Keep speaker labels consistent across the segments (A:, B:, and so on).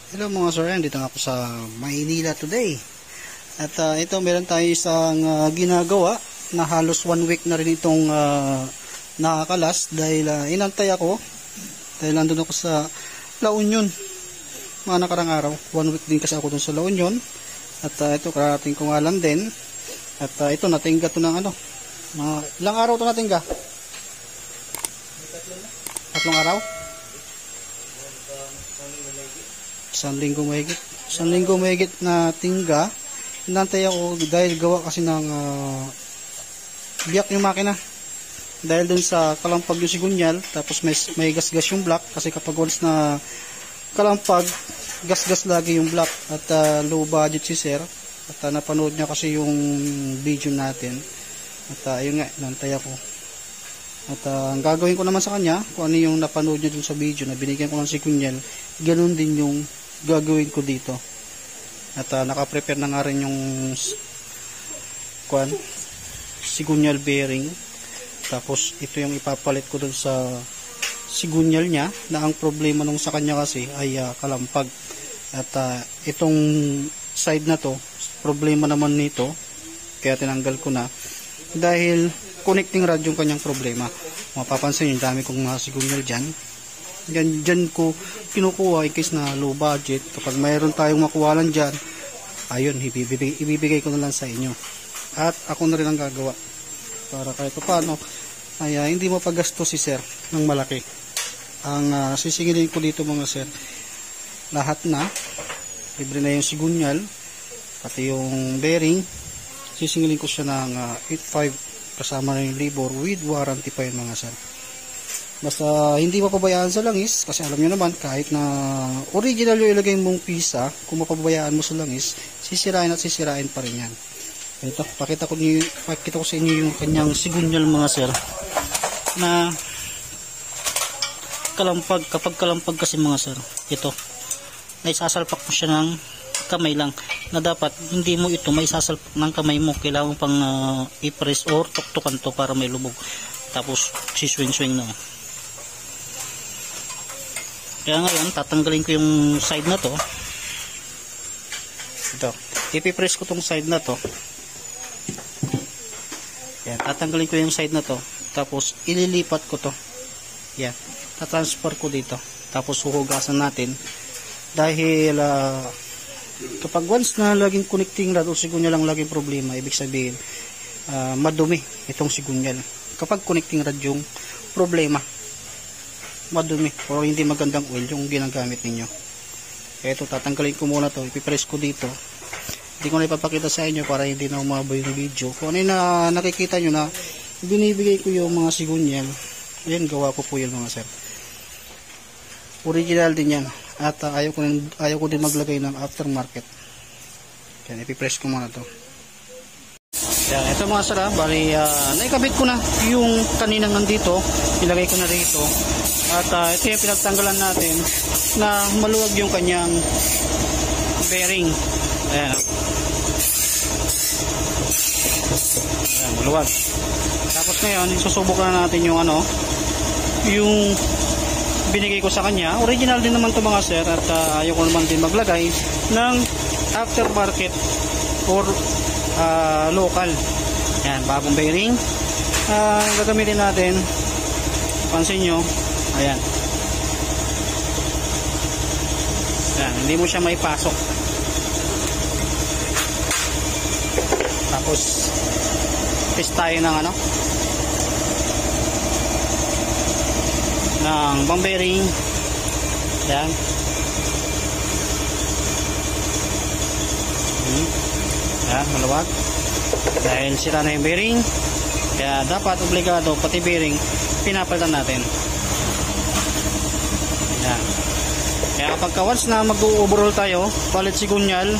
A: Hello mga sir, dito nga ako sa Maynila today. At ito meron tayo isang ginagawa na halos 1 week na rin itong nakakalas dahil inantay ako dahil nandun ako sa La Union mga nakarang araw. 1 week din kasi ako dun sa La Union. At ito karating ko nga lang din. At ito natingga to ng ilang araw to natingga? 3 araw? 1 linggo mahigit. 1 linggo mahigit na tingga. Inantay ako dahil gawa kasi ng biyak yung makina. Dahil dun sa kalampag yung sigunyal, tapos may gas-gas yung block kasi kapag once na kalampag, gas-gas lagi yung block. At low budget si sir. At napanood niya kasi yung video natin. At ayun nga, inantay ako. At ang gagawin ko naman sa kanya, kung ano yung napanood niya dun sa video na binigyan ko ng sigunyal, ganun din yung gagawin ko dito. At naka-prepare na nga rin yung sigunyal bearing. Tapos ito yung ipapalit ko dun sa sigunyal niya, na ang problema nung sa kanya kasi ay kalampag. At itong side na to, problema naman nito, kaya tinanggal ko na dahil connecting rod yung kanyang problema. Mapapansin yung dami kong mga sigunyal dyan. Dyan ko kinukuha in case na low budget. Kapag mayroon tayong makuha lang dyan, ayun, ibibigay ko na lang sa inyo. At ako na rin ang gagawa para kahit paano ay hindi mapagasto si sir ng malaki. Ang sisingilin ko dito mga sir, lahat na libre na yung sigunyal, pati yung bearing. Sisingilin ko siya ng 8.5 kasama na yung labor with warranty pa yun mga sir. Basta hindi mapabayaan sa langis kasi alam nyo naman kahit na original yung ilagay mong pisa, kung mapabayaan mo sa langis, sisirain at sisirain pa rin yan. Ito, pakita ko sa inyo yung kanyang sigunyal mga sir na kalampag. Kapag kalampag kasi mga sir, ito naisasalpak mo siya ng kamay lang, na dapat hindi mo ito maisasalpak ng kamay mo, kailangan pang i-press or tuktukan to para may lubog, tapos siswing-swing na. Kaya ngayon tatanggalin ko yung side na to. Ito, ipipress ko tong side na to. Yan, tatanggalin ko yung side na to, tapos ililipat ko to. Yan, tatransfer ko dito, tapos huhugasan natin dahil kapag once na laging connecting rod o sigunyal lang laging problema, ibig sabihin madumi itong sigunyal. Kapag connecting rod yung problema, madumi o hindi magandang oil yung ginagamit ninyo. Kaya ito, tatanggalin ko muna to, ipipress ko dito. Hindi ko na ipapakita sa inyo para hindi na umaba yung video. Kung ano na nakikita nyo na binibigay ko yung mga sigunyal, ayan, gawa ko po yun mga sir. Original din yan. At ayaw ko din maglagay ng aftermarket. Yan, ipipress ko muna to. Yan, ito mga sir, bali naikabit ko na yung kaninang nandito, ilagay ko na rito. At ito yung pinagtanggalan natin na maluwag yung kanyang bearing. Ayan, ayan, maluwag. Tapos ngayon susubok na natin yung yung binigay ko sa kanya. Original din naman to mga sir, at ayaw ko naman din maglagay ng aftermarket or local. Yan, bagong bearing. Gagamitin natin, pansin nyo, ayan. Yan, hindi mo siya maipasok. Tapos test tayo ng ng bang bearing. Yan. Yan, maluwag. Dahil sira na yung bearing, kaya dapat obligado pati bearing pinapalitan natin. Yan. Kaya kapag once na mag-overhaul tayo, palit sigunyal,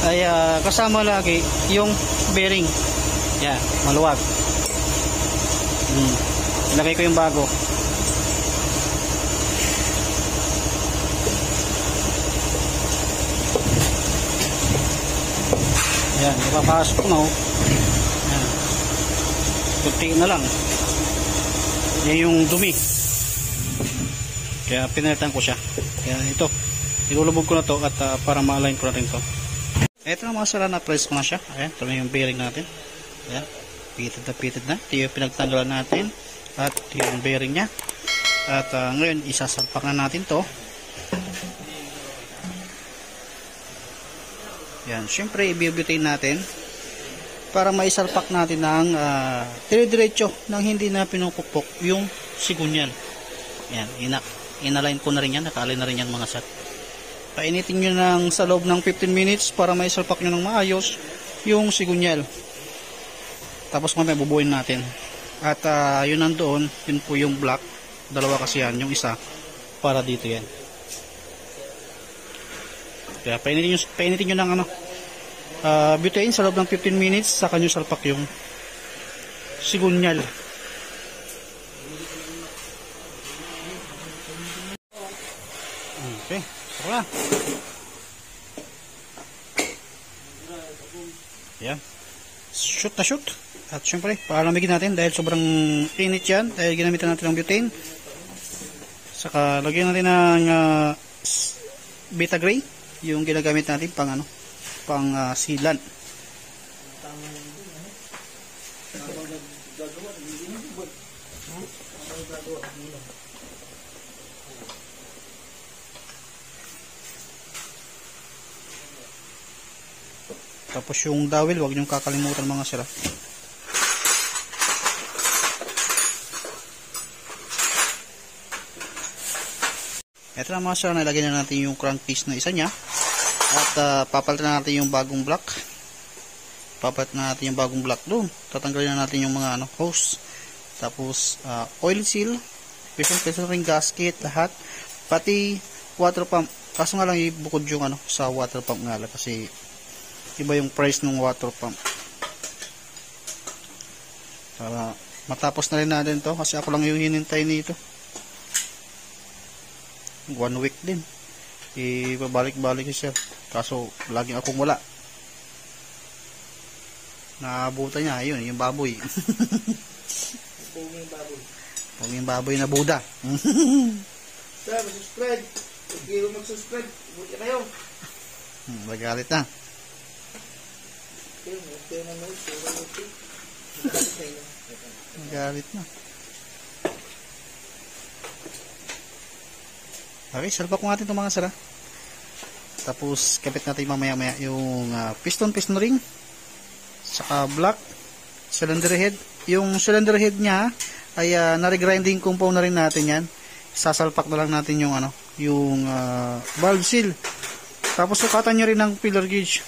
A: ay kasama lagi yung bearing. Yan, maluwag. Ilagay ko yung bago. Yan, ipapasok ko na. Yan. Kunti na lang. Yan yung dumi. Kaya pinalitan ko siya. Kaya ito, Nilulubog ko na to at para ma-align ko na rin to. Ito na mga sala, na press ko na siya. Ayan, ito na yung bearing natin. Ayan, pitted na. Ito yung pinagtanggalan natin at yung bearing nya. At ngayon isasalpak na natin to. Yan, syempre i-butane natin para maisalpak natin ng dire-diretso nang hindi na pinupukpok yung sigunyal. Yan, inalign ko na rin yan, naka-align na rin yan mga sat. Painitin nyo ng sa loob ng 15 minutes para maisalpak nyo ng maayos yung sigunyal. Tapos mamaya bubuin natin. At yun nandoon, yun po yung block. Dalawa kasi yan, yung isa para dito yan. Kaya painitin nyo ng butane sa loob ng 15 minutes, saka nyo salpak yung sigunyal. Okay, tara. Yan, shoot na shoot. At syempre, paalamigin natin dahil sobrang init yan, dahil ginamitan natin ng butane. Saka lagyan natin ng beta gray, yung ginagamit natin pang sealant. Tapos yung dowel, huwag niyong kakalimutan mga sila. Ito na mga sir, nalagyan na natin yung crankcase na isa niya. At papalitan na natin yung bagong block. Papalitan na natin yung bagong block doon. Tatanggalin na natin yung mga hose. Tapos oil seal, piston ring gasket, lahat. Pati water pump. Kaso nga lang ibukod yung sa water pump nga lang kasi iba yung price ng water pump. Para matapos na rin natin to kasi ako lang yung hinintay nito. 1 week din. Ibabalik-balik siya. Kaso laging akong wala. Naabutan niya, ayun, yung baboy. Poging baboy na Buda.
B: Sir, mag-subscribe. Huwag kayo mag-subscribe. Buti kayo.
A: Magalit na. Magalit na. Okay, salpak ko natin itong mga sara. Tapos kapit natin mamaya-maya yung piston ring, saka block, cylinder head. Yung cylinder head nya ay nare-grinding compound na rin natin yan. Sasalpak na lang natin yung yung valve seal. Tapos sukatan nyo rin ng pillar gauge.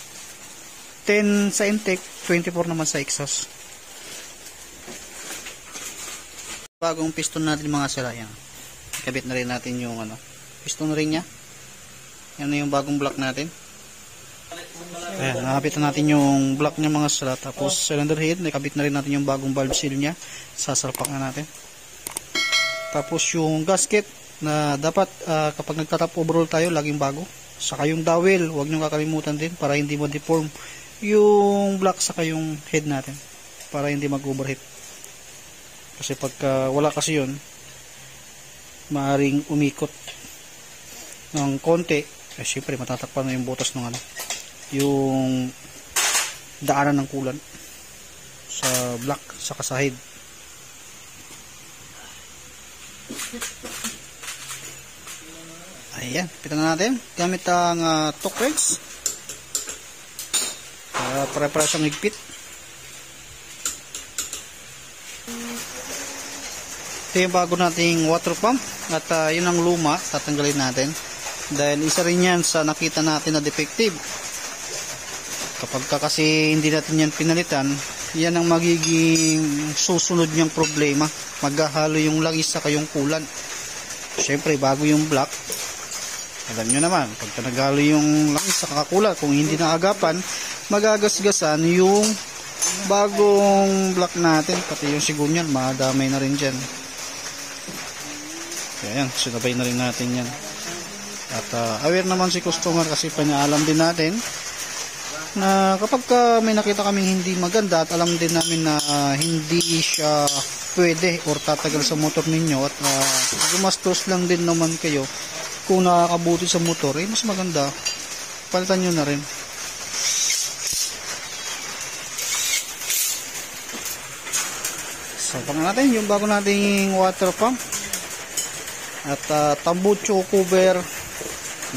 A: 10 sa intake, 24 naman sa exhaust. Bagong piston natin mga sara yan. Kabit na rin natin yung piston ring nya. Yan na yung bagong block natin. Ayan, nakabit na natin yung block nya mga sara. Tapos cylinder head, nakabit na rin natin yung bagong valve seal nya. Sasalpak na natin. Tapos yung gasket na dapat kapag nagtatap overall tayo, laging bago. Saka yung dowel, huwag nyo kakalimutan din para hindi mo deform yung block saka yung head natin. Para hindi mag-overheat. Kasi pagka wala kasi yun, maaring umikot ng konti, syempre matatakpan na yung butas ng yung daanan ng coolant sa block saka sa head. Ayan, pitan na natin gamit ang torque wrench para siyang higpit. Ito yung bago nating water pump at yun ang luma, tatanggalin natin dahil isa rin yan sa nakita natin na defective. Kapag kasi hindi natin yan pinalitan, yan ang magiging susunod niyang problema. Maghahalo yung langis saka yung coolant. Siyempre bago yung block, alam nyo naman, pagka naghalo yung langis saka coolant, kung hindi naagapan, magagasgasan yung bagong block natin, pati yung sigunyal madamay na rin dyan. Kaya yan, sinabay na rin natin yan. At aware naman si customer kasi panaalam din natin na kapag may nakita kaming hindi maganda at alam din namin na hindi siya pwede or tatagal sa motor ninyo at gumastos lang din naman kayo kung nakakabuti sa motor, mas maganda palitan nyo na rin. Salpak na natin yung bago nating water pump at tambucho cover,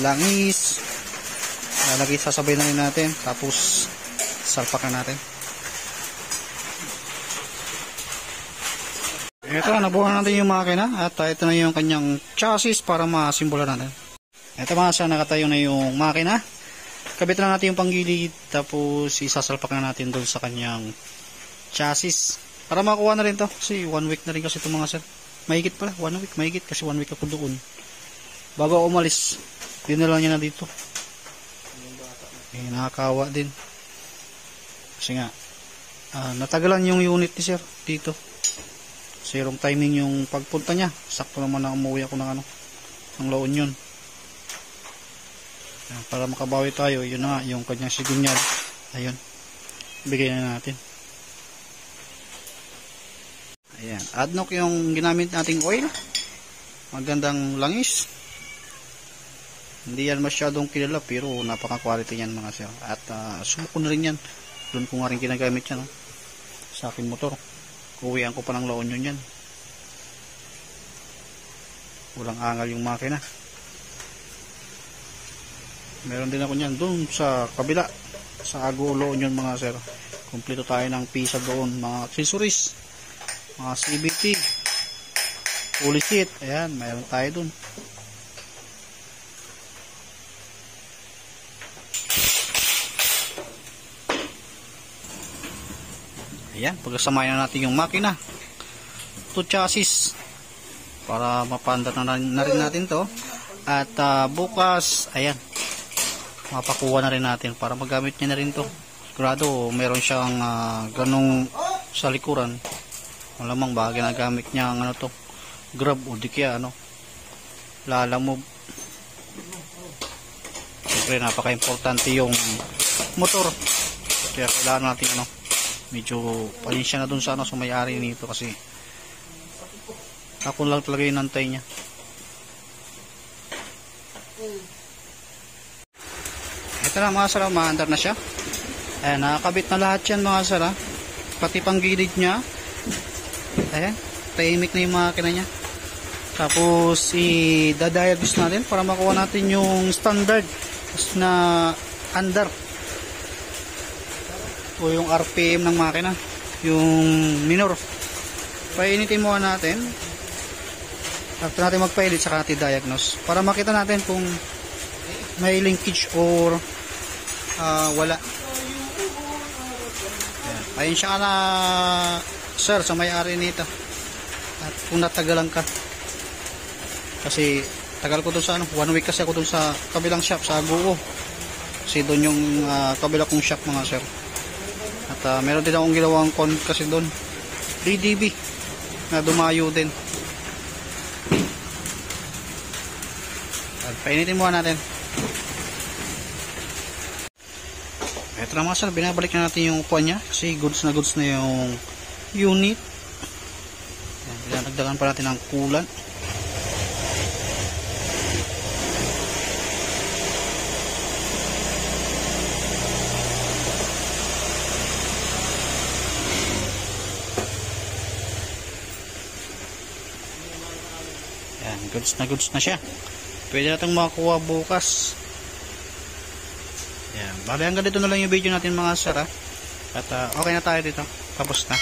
A: langis, lalagay, sasabay na rin natin, tapos salpak na natin. Ito, nabuhan natin yung makina at ito na yung kanyang chassis para masimbola natin. Ito mga sir, nakatayo na yung makina. Kabit lang natin yung panggilid, tapos isasalpak na natin doon sa kanyang chassis para makuha na rin to, kasi 1 week na rin kasi ito mga sir. Mahigit pala, 1 week, mahigit kasi 1 week ako doon bago ako umalis. Dinala niya na dito. Nakakawa din kasi nga natagalan yung unit ni sir dito. Zerong timing yung pagpunta niya. Sakto naman na umuwi ako ng ng La Union. Para makabawi tayo, yun na nga, yung kanyang sigunyal. Ayun. Bigay na natin. Ayan. Adnok yung ginamit nating oil. Magandang langis. Hindi yan masyadong kilala, pero napaka-quality yan mga sir. At sumuko na rin yan. Doon ko nga rin ginagamit yan. Sa akin motor. Uwian ko pa ng La Union yan. Walang angal yung makina. Meron din ako niyan doon sa kabila, sa Ago La Union mga sir. Kompleto tayo ng pisa doon, mga accessories, mga CVT, pulley seat. Ayan, mayroon tayo doon. Ayan, pagkasamayan na natin yung makina to chassis para mapanda na rin natin to. At bukas, ayan, mapakuha na rin natin para magamit niya na rin to. Sigurado meron siyang ganong sa likuran. Malamang ba ginagamit niya ang to, grab o di kaya lalamove. Siyempre napaka-importante yung motor, kaya kailangan natin medyo palinsya na dun sa sa may-ari nito, kasi ako lang talaga yung nantay niya. Ito na mga sara, maandar na siya. Ayan, nakakabit na lahat yan mga sara, pati pang gilid niya. Ayan, tahimik na yung makina niya. Tapos i-diagnose natin para makuha natin yung standard na andar o yung RPM ng makina, yung minor. Painitin muna natin. After natin magpainit, saka natin diagnose para makita natin kung may linkage or wala. Ayun siya na sir sa may-ari nito. At kung natagalan ka, kasi tagal ko doon sa 1 week kasi ako doon sa kabilang shop sa Ago, kasi doon yung kabila kong shop mga sir. At meron din akong ginawang con kasi doon, 3DB na dumayo din. At painitin muna natin. Ito na mga sir, binabalik na natin yung upuan niya kasi goods na yung unit. Dinadagdagan pa natin ng coolant. Goods na siya. Pwede natin makakuha bukas. Yan. Bali hanggang dito na lang yung video natin mga sir. At okay na tayo dito. Tapos na.